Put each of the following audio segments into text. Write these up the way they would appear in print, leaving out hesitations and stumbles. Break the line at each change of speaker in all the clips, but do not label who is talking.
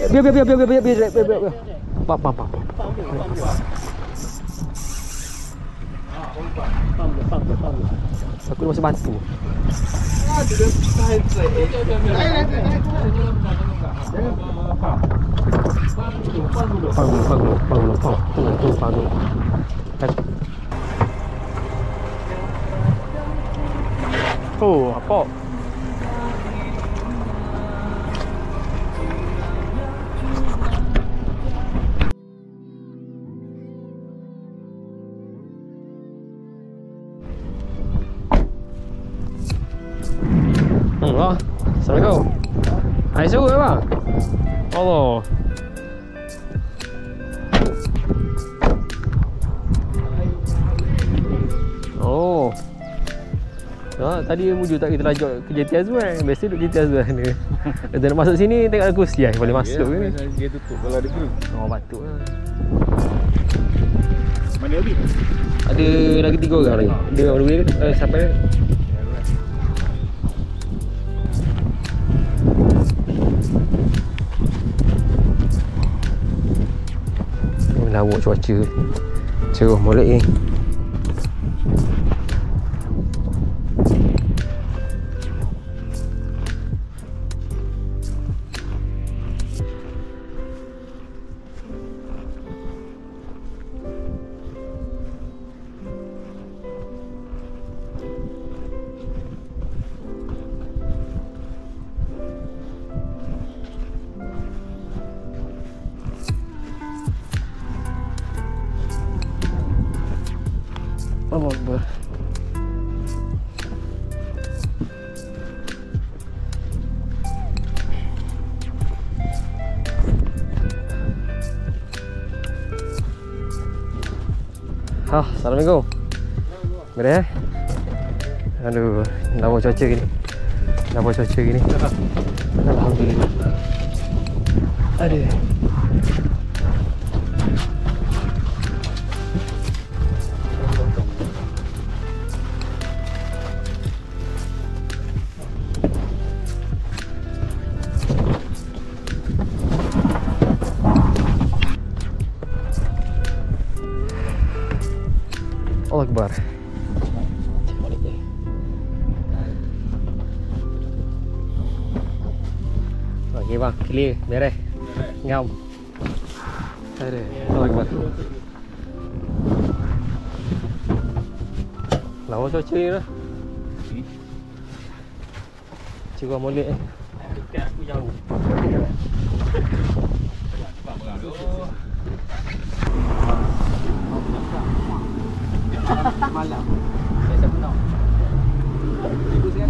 Biar. Pak. Aku masih batu. Pang. Oh, apa? Allah. Assalamualaikum. Hai suruh apa? Allah. Oh. Tadi muju tak kita lajak ke JT Azwan. Biasa duduk JT Azwan ni. Kita nak masuk sini tengok lagu siap boleh masuk ke ni.
Dia tutup kalau ada kru.
Oh patutlah.
Mana Abi?
Ada lagi 3 orang lagi. Dia orang boleh siapa ni? Lawak cuaca cerah molek ni. Allah Akbar. Assalamualaikum. Beres? Aduh, lawa cuaca gini. Alhamdulillah. Aduh. Allah Akbar. Okey bang, clear, beres. Ngam. Ada. Allah Akbar. Lawa cuaca ni lah. Cerah molek eh.
Dekat aku jauh. Malam. Saya siapa tahu. Ibu saya.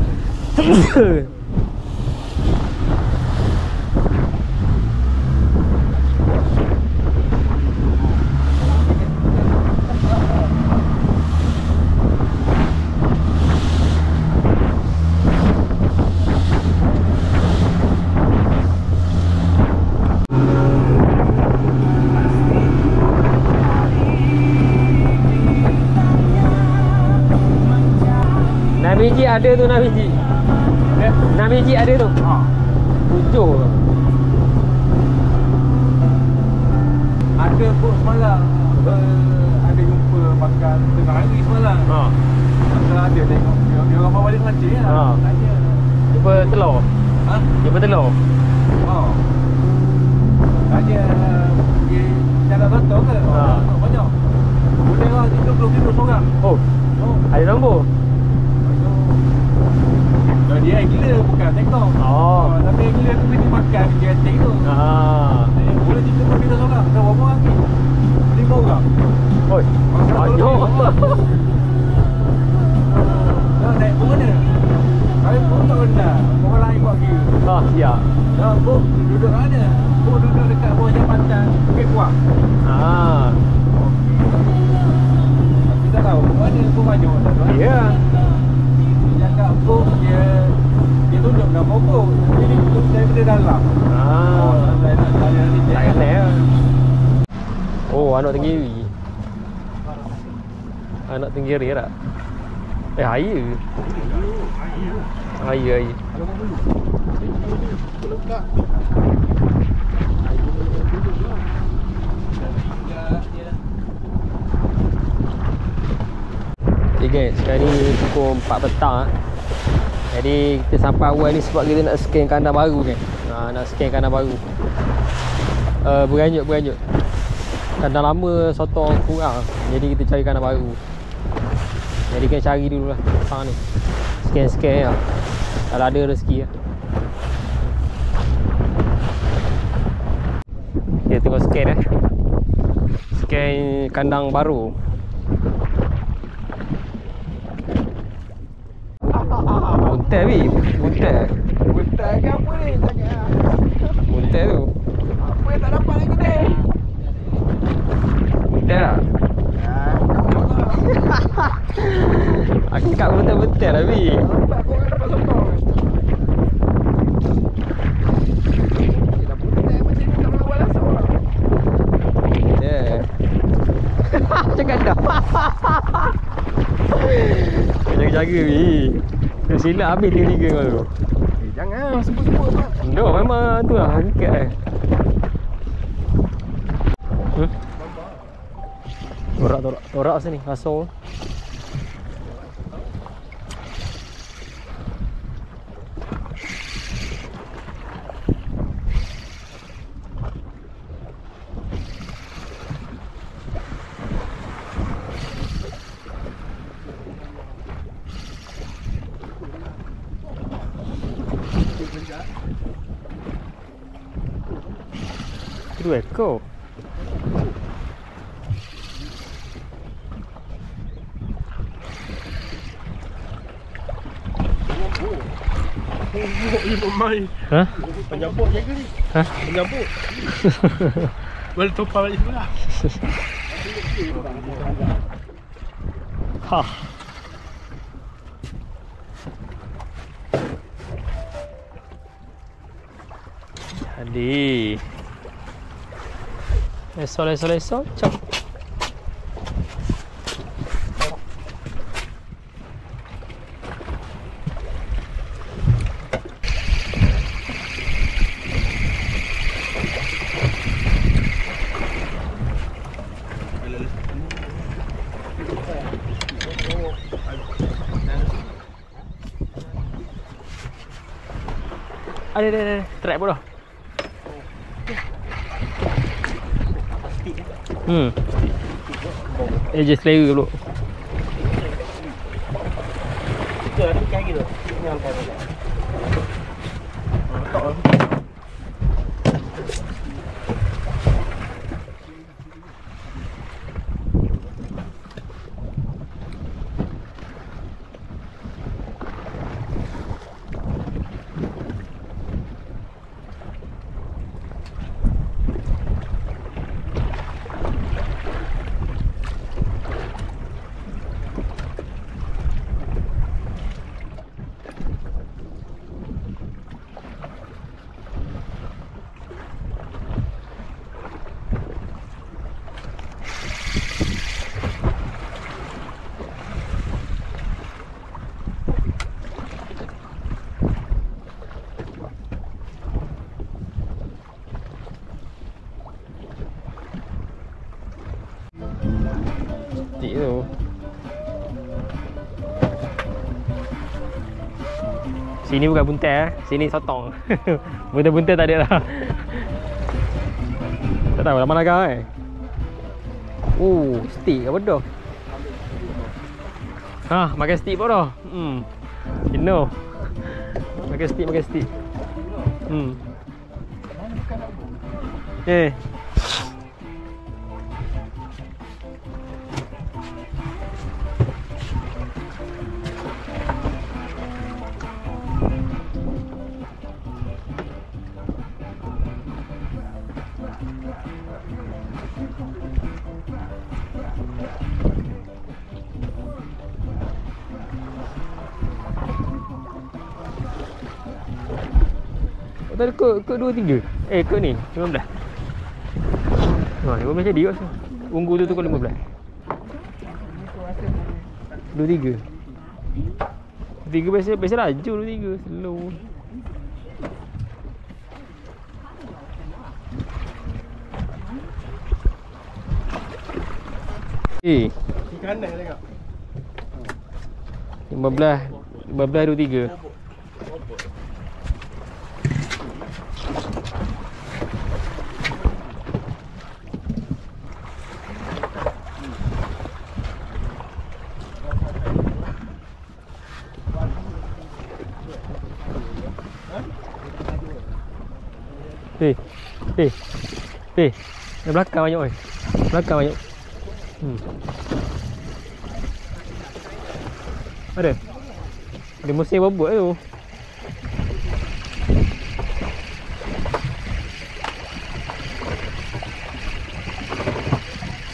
Biji ada tu, 6 biji. 6 biji ada tu. 7.
Ada pun semalam. Ada jumpa makan tengah hari semalam. Masa ada tengok dia orang bawa balik mancing lah. Tanya.
Jumpa telur. Jumpa telur.
Tanya dia jalan rata ke? Banyak. Boleh lah 30 seorang.
Oh. Ada nombor.
Dia gila bukan tengok. Tapi gila tu pergi makan di gating tu. Boleh 30 kita seorang. Dah berapa orang ni? 5 orang.
Oi. Banyak.
Dah naik pun mana? Saya pun tak kenal. Orang lain buat kira.
Siap.
Dah pun duduk mana? Pun duduk dekat bawah jambatan Bukit Puang. Tapi tak tahu mana pun banyak.
Ya.
Cakap pun dia tunduk dah pokok. Tapi dia tutup daripada dalam.
Tak kenal. Oh, anak tenggiri. Anak tenggiri tak? Air. Air.
Kalau mau dulu.
Sekarang ni pukul 4 petang. Jadi kita sampai awal ni sebab kita nak scan kandang baru kan. Nak scan kandang baru. Beranyut. Kandang lama sotong kurang. Jadi kita cari kandang baru. Jadi kena cari dulu lah petang ni. Scan lah. Kalau ada rezeki lah. Kita tengok scan Scan kandang baru. Buntai Bi. Buntai
ke apa ni?
Buntai tu.
Apa yang tak dapat lagi ni?
Buntai tak? Aku cakap buntai lah Bi.
Nampak kau orang dapat sotong. Kita buntai macam ni tak mahu balas orang.
Cakap dah. Jaga-jaga Bi. Dah silap habis 3 kau tu.
Jangan sebut-sebut tu.
No, memang tu lah hakikat Torak sini, kasar. Dua ekor. Ha?
Penjambut jaga ni.
Ha?
Penjambut. Boleh topal lagi pula.
Ha. Jadi Esok Cok. Ada trap bodoh. Just selera dulu.
Itu ada ikan gitu. Tinggal kan.
Cantik tu. Sini bukan buntai sini sotong. Buntai-buntai tak ada lah. Tak tahu lama lagak stick apa dah? Makan stick pun dah. Kena. Makan stick. Tadi kod 23. Kod ni 15. Ni macam dia rasa. Unggu tu kod 15. 23. 23 biasa laju 23 slow. Di kanan tengok. 15.23. Di belakang banyak oi. Belakang banyak. Ada. Ada mesin bobot tu.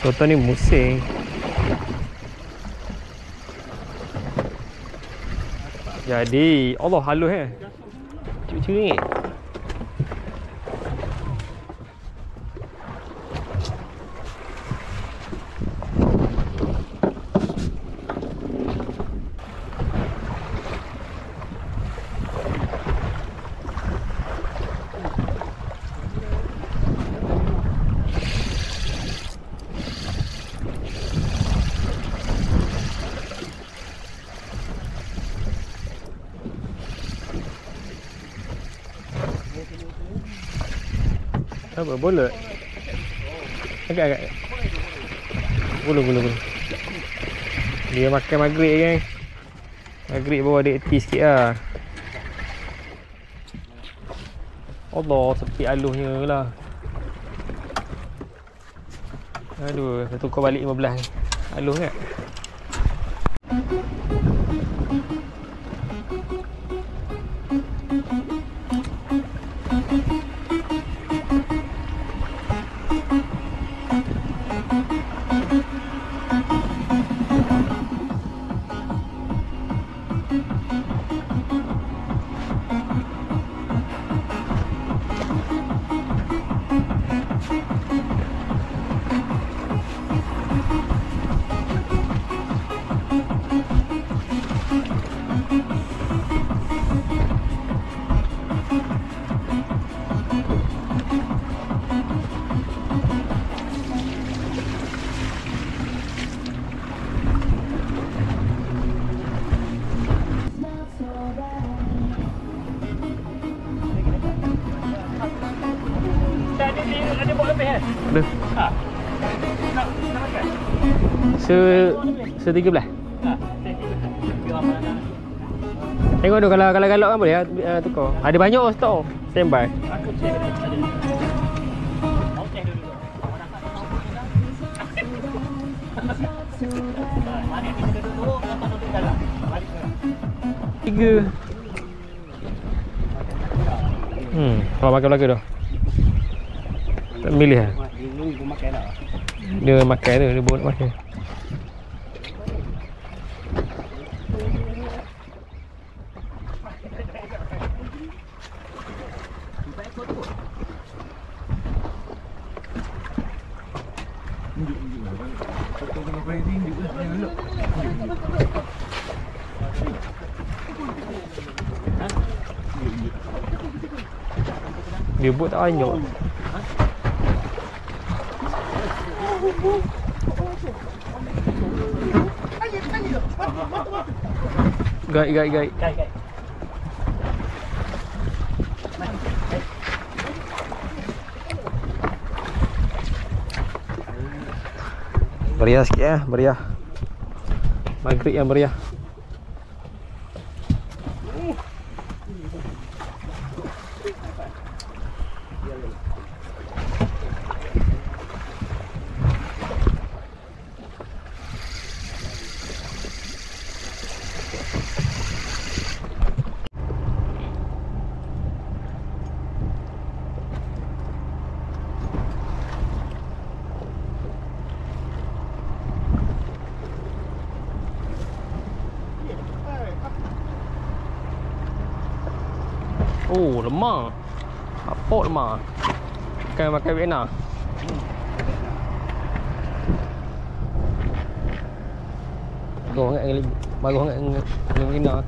Soto ni musim. Jadi, Allah halus curi-curi. Apa bola? Agak. Bola. Dia makan maghrib kan. Maghrib bawa dia eti sikit lah. Allah, sepi aluhnya lah. Aduh, saya tukar balik 15 ni. Aluh kan?
Ada buat lebih kan?
Ada.
Nak makan?
Se-13. Tengok tu kalau galak kan boleh tukar. Ada banyak stok. Standby.
Aku check ada. Mau check dulu. Mari kita dulu atau nanti galak. Balik ke.
3. Kalau makan belakang dah. Tak milih lah.
Dia makan dah.
Dia makan tu, dia bawa nak makan. Dia buat tak banyak. Gai. Meriah sikit meriah. Maghrib yang meriah. Oh, lemak. Apa lemak? Makan Vietnam. Baru sangat dengan Vietnam.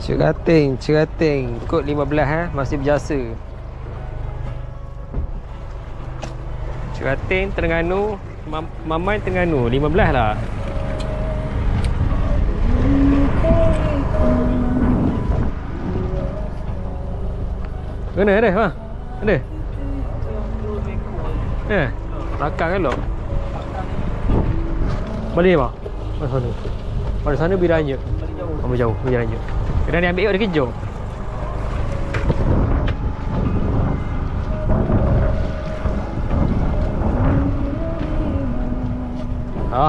Cerating kod 15 masih berjasa. Cerating Terengganu, Mamai Terengganu 15 lah. Kena ada ha? Ada? Belakang kan lo? Boleh pak? Pada sana. Pada sana biranya. Ambil jauh, biranya. Kena dia ambil dia kejar.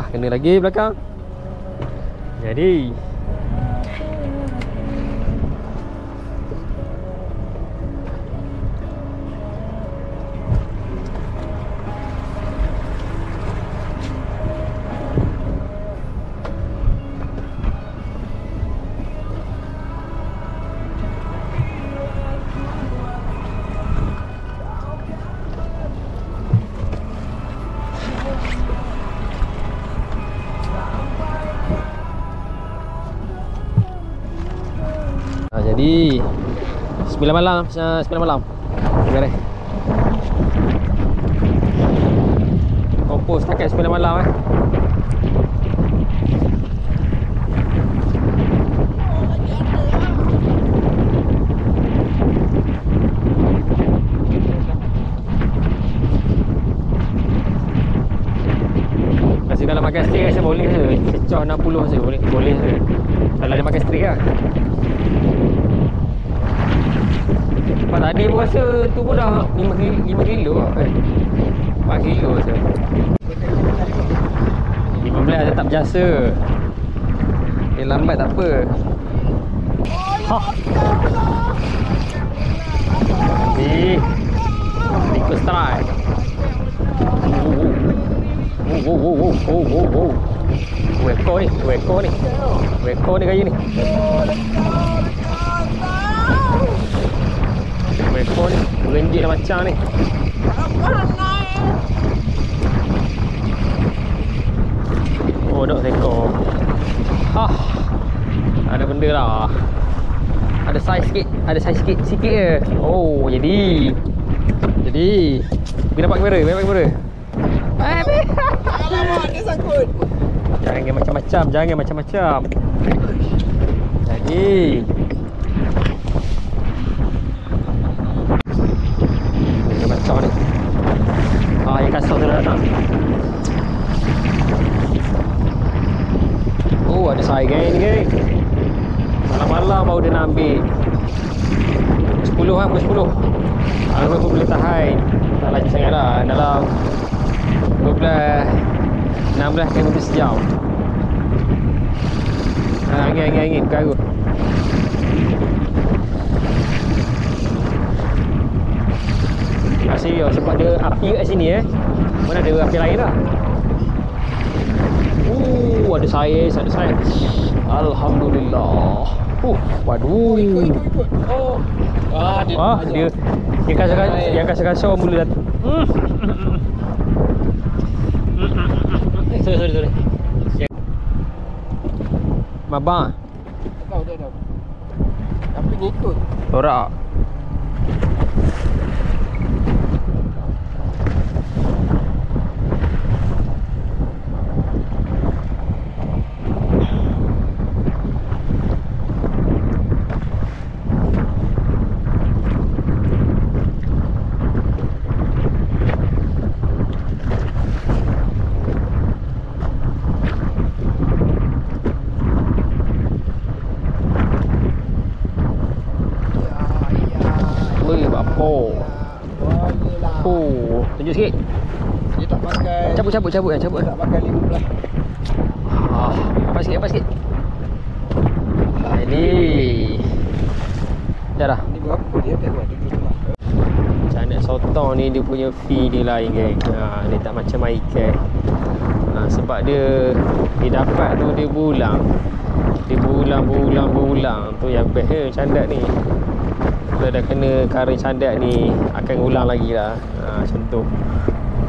Kena lagi belakang. Jadi jadi 9 malam. Beres. Kompos setakat 9 malam Kasi kalau makan steak rasa boleh je. Kecah 60 je boleh je. Kalau dia makan steak lah. Lepas tadi pun rasa tu pun dah 5 kilo lah 4 kilo je. 15 tetap jasa. Dia lambat tak apa. Ikut strike. Weko ni kayu ni. Weko ni berenjik dah macam ni. Oh, dok seko. Ada benda lah. Ada saiz sikit je. Oh, jadi pergi nampak kamera.
Alamak, dia sangkut.
Jangan macam-macam. Jadi ni macam ni. Yang kasar tu dah datang. Oh, ada saya geng. Malam-malam baru dia nak ambil. 10 kan, pukul 10. Aku pun boleh tahan. Tak laju sangat lah. Dalam 16 km sejam. Angin karut. Serius sebab dia api kat sini Mana ada api lain lah. Ada saiz. Alhamdulillah. Waduh. Dia kasar-kasar mula datang. Sorry. Mabang.
Tahu dah. Tapi ngikut.
Torak. Tunjuk sikit.
Dia tak pakai.
Cabut.
Tak pakai 15.
Lepas sikit. Ini. Dah.
Ni berapa dia tak buat 17.
Canak sotong ni dia punya fee dia lain geng. Dia tak macam ikan. Sebab dia dapat tu dia berulang. Tu yang best candak ni. Kalau dah kena kara candak ni akan ulang lagi lah. Macam tu.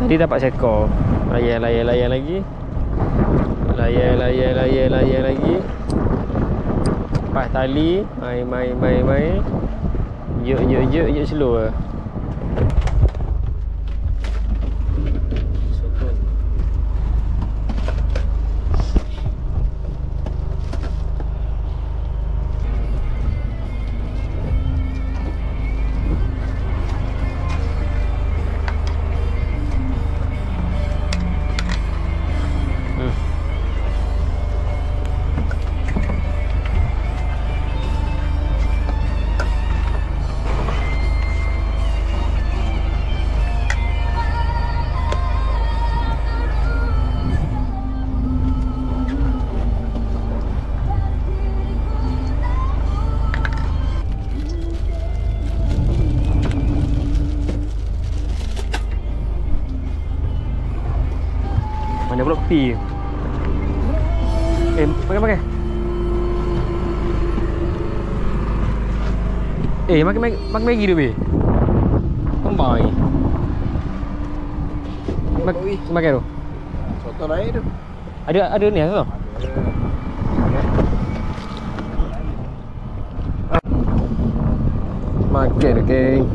Tadi dapat seekor. Layan lagi. Layan lagi. Lepas tali, main. Yuk slow lah. Banyak pula kopi. Makan. Makan Maggi tu, be. Tombai. Makan tu.
Soto lain tu.
Ada ni tu. Makan, okey.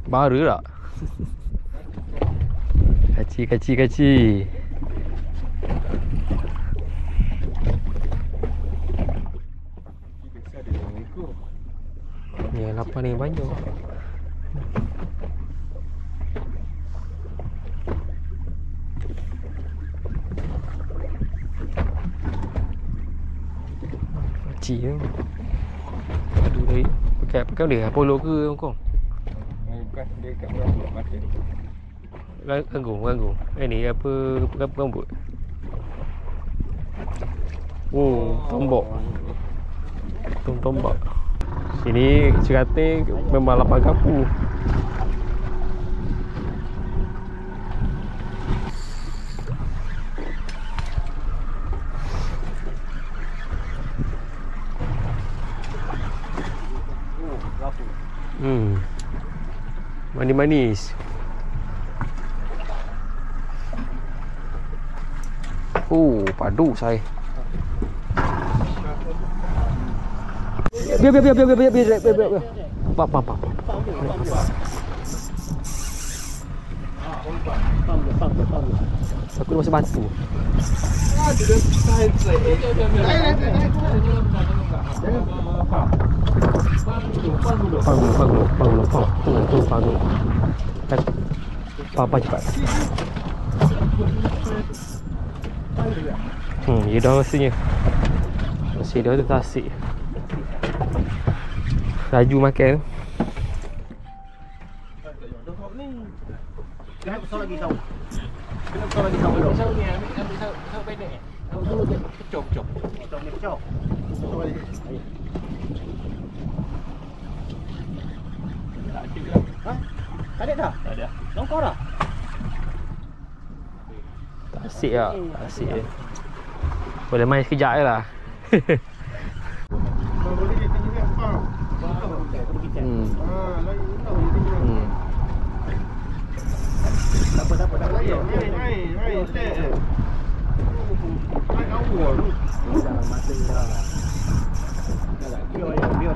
Baru tak? Kaci. Ni lapar ni banyak. Kaci tu. Aduh ni pakai dia Apollo ke kau?
Bukan dia kat bawah mata ni.
Ganggu. Ni apa rambut? Oh, tombak. Tombak. Sini Cerating memang lapar kapu. Manis. Oh, padu saya. Biar. Pak. Aku masih batu. Panggung. Papa cepat. Dia dah rasanya. Masih dah tu tasik. Laju makan.
Kenapa besar lagi tahu? Dulu. Sahu ni ambil sahu pendek ni. Dulu kecok. Kecok. Tak ada dah? Tak ada. Longkor dah?
Tak asyik lah. Boleh main sekejap je lah.
Boleh dia tinggi apa? Tak apa. Naik.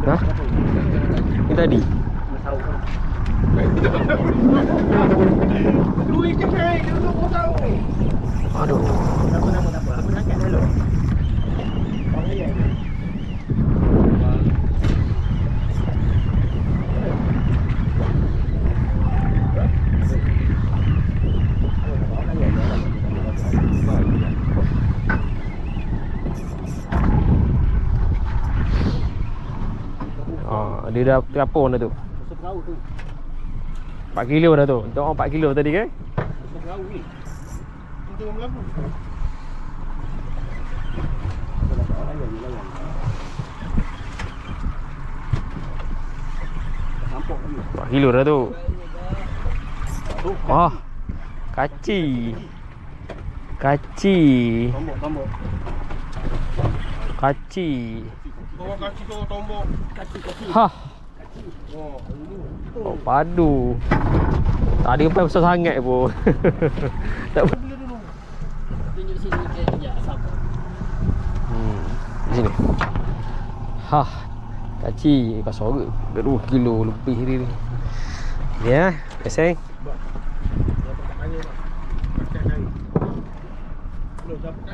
Hah? Ni tadi?
Dua ikan naik, dia tak tahu.
Aduh.
Tak apa. Aku nak angkat dulu.
Dia dah terapun dah tu.
Perahu tu.
4 kilo dah tu. Tengok 4 kilo tadi kan?
Perahu ni. Untuk melabu.
4 kilo dah tu. Kaci. Kaci.
Tombok.
Kaci.
Bawa kaki kau tombok. Kaki.
Hah.
Oh,
Oh, padu. Tak ada umpan besar sangat pun. Tak apa.
Tunjuk sini kejap sabar.
Di sini. Hah. Kaci besar ke? 2 kilo lebih ni. Ya, peseng.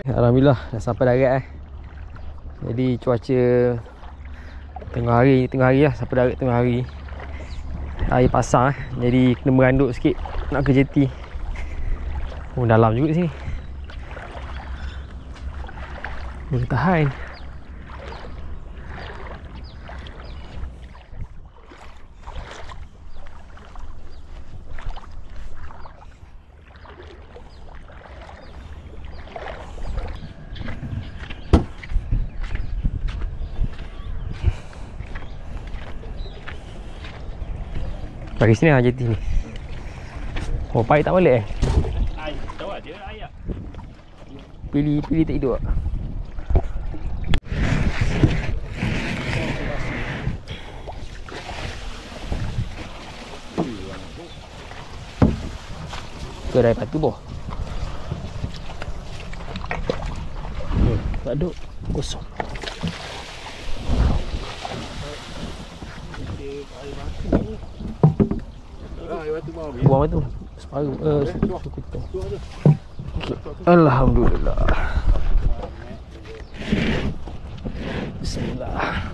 Alhamdulillah dah sampai darat Jadi cuaca tengah hari lah, sampai darat tengah hari. Air pasang jadi kena meranduk sikit nak ke jeti. Oh, dalam juga sini. Boleh tahan. Bagi sini lah jeti ni. Oh, pahit tak balik
Air, tahu dia air.
Pilih tak hidup. Kedai batu boh. Tak ada, kosong. Buang batu. Separuh. Sekutu. Alhamdulillah. Bismillah.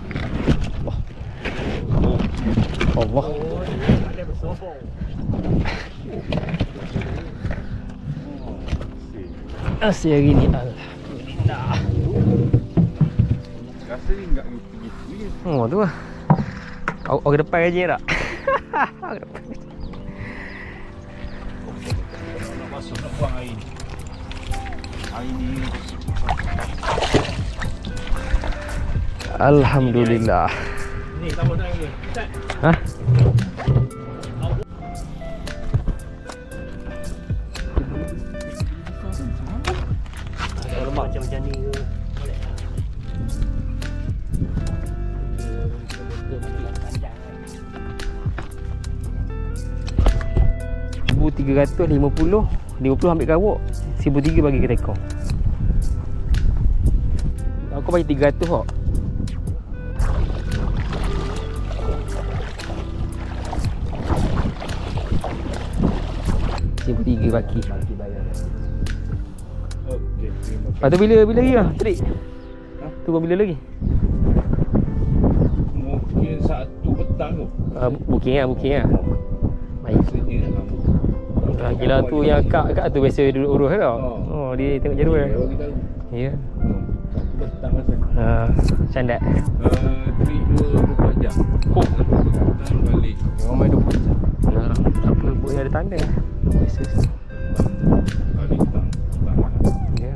Allah. Asyik hari ni alhamdulillah.
Rasa ni enggak gitu-gitu.
Oh tu lah. Orang depan aja tak?
Nak masuk nak buang air. Air ni
Alhamdulillah.
ni tambah tangan ni. Ustaz.
Hah?
Kalau lemak macam ni ke boleh lah.
RM1,350 ambil kawak, RM1,300 bagi ke tekong. Aku bagi 300 kok. RM1,300 bagi bayar.
Okey, terima kasih.
Lepas tu bila lagi lah trik? Tunggu bila lagi?
Mungkin 1 petang tu.
Booking lah Baik.
Rasanya lama.
Gila tu yang kak tu biasa duduk urus tau. Oh, dia tengok jadual.
Dia bagi tahu.
Ya.
1 petang rasa.
Candak.
Trik 24 jam.
Oh,
Dan balik.
ramai 20 jam. Jarang. Tak apa, boleh ada tanda. Biasa.
Balik petang.
Ya.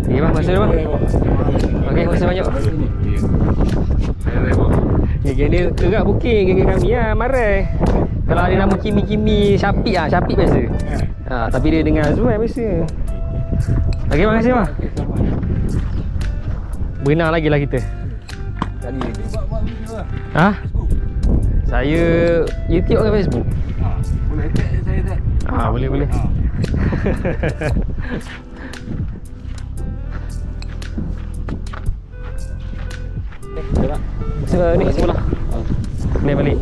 Okay bang, masa dia bang. Okey, masa banyak. Ya, gini gerak booking geng kami lah, marah. Kalau ada nama Kimi Syafiq lah, Syafiq biasa. Tapi dia dengan Azwar biasa. Okey, terima kasih bang. Berenang lagi lah kita.
Kali lagi.
Buat video lah.
Ha? Saya YouTube ke Facebook?
Boleh tag saya tag.
Boleh. Ni sebelah. Ni balik.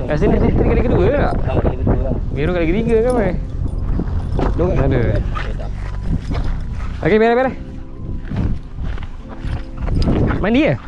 Kat sini kali kedua ke tak?
Kali kedua lah.
Biru kali ketiga ke apa? Dua ada. Okey, beres. Mandi ya?